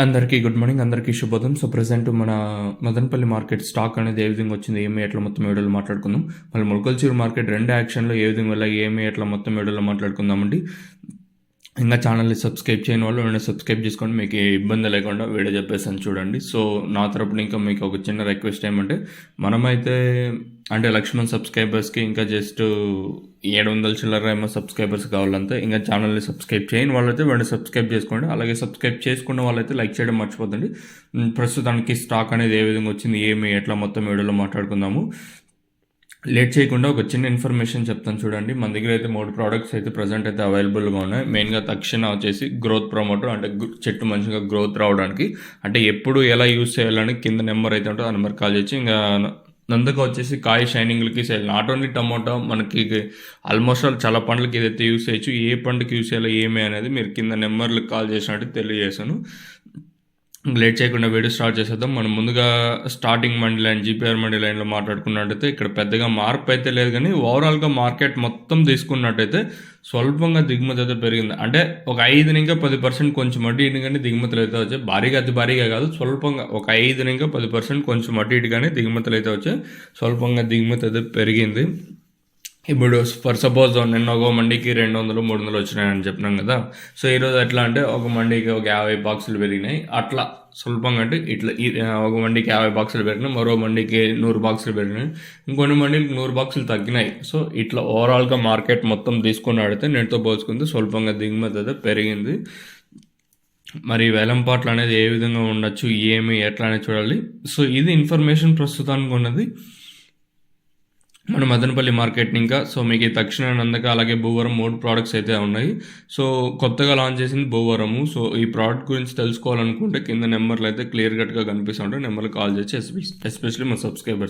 అందరికీ good morning, అందరికీ శుభోదయం. సో ప్రెసెంట్ మన మదనపల్లి మార్కెట్ స్టాక్ అనేది ఏ విధంగా వచ్చింది, ఏమి ఎట్లా మొత్తం వీడియోలో మాట్లాడుకుందాం. మళ్ళీ మొలకల్చూరు మార్కెట్ రెండు యాక్షన్లో ఏ విధంగా వెళ్ళాయి, ఏమి ఎట్లా మొత్తం వీడియోలో మాట్లాడుకుందామండి. ఇంకా ఛానల్ని సబ్స్క్రైబ్ చేయని వాళ్ళు వెంటనే సబ్స్క్రైబ్ చేసుకోండి, మీకు ఏ ఇబ్బంది లేకుండా వీడియో చెప్పేసాను చూడండి. సో నా తరపున ఇంకా మీకు ఒక చిన్న రిక్వెస్ట్ ఏమంటే, మనమైతే అంటే లక్ష్మణ్ సబ్స్క్రైబర్స్కి ఇంకా జస్ట్ 700 చిల్లర ఏమో సబ్స్క్రైబర్స్ కావాలంటే, ఇంకా ఛానల్ని సబ్స్క్రైబ్ చేయని వాళ్ళైతే వెంటనే సబ్స్క్రైబ్ చేసుకోండి. అలాగే సబ్స్క్రైబ్ చేసుకున్న వాళ్ళైతే లైక్ చేయడం మర్చిపోతండి. ప్రస్తుతానికి స్టాక్ అనేది ఏ విధంగా వచ్చింది, ఏమి ఎట్లా మొత్తం వీడియోలో మాట్లాడుకుందాము. లేట్ చేయకుండా ఒక చిన్న ఇన్ఫర్మేషన్ చెప్తాను చూడండి. మన దగ్గర అయితే 3 ప్రోడక్ట్స్ అయితే ప్రజెంట్ అయితే అవైలబుల్గా ఉన్నాయి. మెయిన్గా తక్షణ వచ్చేసి గ్రోత్ ప్రమోటర్, అంటే చెట్టు మంచిగా గ్రోత్ రావడానికి, అంటే ఎప్పుడు ఎలా యూజ్ చేయాలని కింద నెంబర్ అయితే ఉంటుందో ఆ నెంబర్ కాల్ చేసి, ఇంకా నందుకు వచ్చేసి కాయ షైనింగ్లకి సేల్. నాట్ ఓన్లీ టమోటా, మనకి ఆల్మోస్ట్ ఆల్ చాలా పండ్లకి ఏదైతే యూజ్ చేయొచ్చు, ఏ పండుకి యూజ్ చేయాలో ఏమి అనేది మీరు కింద నెంబర్లకు కాల్ చేసినట్టు తెలియజేశాను. లేట్ చేయకుండా వీడియో స్టార్ట్ చేసేద్దాం. మనం ముందుగా starting mandi line, GPR mandi లైన్లో మాట్లాడుకున్నట్టయితే ఇక్కడ పెద్దగా మార్పు అయితే లేదు, కానీ ఓవరాల్గా మార్కెట్ మొత్తం తీసుకున్నట్టయితే స్వల్పంగా దిగుమతి అయితే పెరిగింది. అంటే ఒక 5-10% కొంచెం అటు ఇటు కానీ దిగుమతులు అయితే వచ్చాయి. భారీగా అతి భారీగా కాదు, స్వల్పంగా ఒక 5-10% కొంచెం అటు ఇటు కానీ దిగుమతులు అయితే వచ్చాయి. స్వల్పంగా దిగుమతి అయితే పెరిగింది. ఇప్పుడు ఫర్ సపోజ్ నిన్న ఒక మండీకి 200-300 వచ్చినాయని చెప్పినాం కదా. సో ఈరోజు ఎట్లా అంటే ఒక మండీకి ఒక 50 బాక్సులు పెరిగినాయి. అట్లా స్వల్పంగా అంటే ఇట్లా ఒక మండీకి 50 బాక్సులు పెరిగినాయి, మరో మండీకి 100 బాక్సులు పెరిగినాయి, ఇంకొన్ని మండీకి 100 బాక్సులు తగ్గినాయి. సో ఇట్లా ఓవరాల్గా మార్కెట్ మొత్తం తీసుకుని ఆడితే నేటితో పోల్చుకుంటే స్వల్పంగా దిగుమతి అయితే పెరిగింది. మరి వేలంపాట్లు అనేది ఏ విధంగా ఉండొచ్చు, ఏమి ఎట్లా అనేది చూడాలి. సో ఇది ఇన్ఫర్మేషన్ ప్రస్తుతానికి ఉన్నది మన మదనపల్లి మార్కెట్ని. ఇంకా సో మీకు తక్షణ నందక అలాగే భూవరం 3 ప్రోడక్ట్స్ అయితే ఉన్నాయి. సో కొత్తగా లాంచ్ చేసింది భూవరము. సో ఈ ప్రోడక్ట్ గురించి తెలుసుకోవాలనుకుంటే కింద నెంబర్లు అయితే క్లియర్ కట్గా కనిపిస్తుంటాయి, నెంబర్కి కాల్ చేసి ఎస్పెషల్లీ మన సబ్స్క్రైబర్స్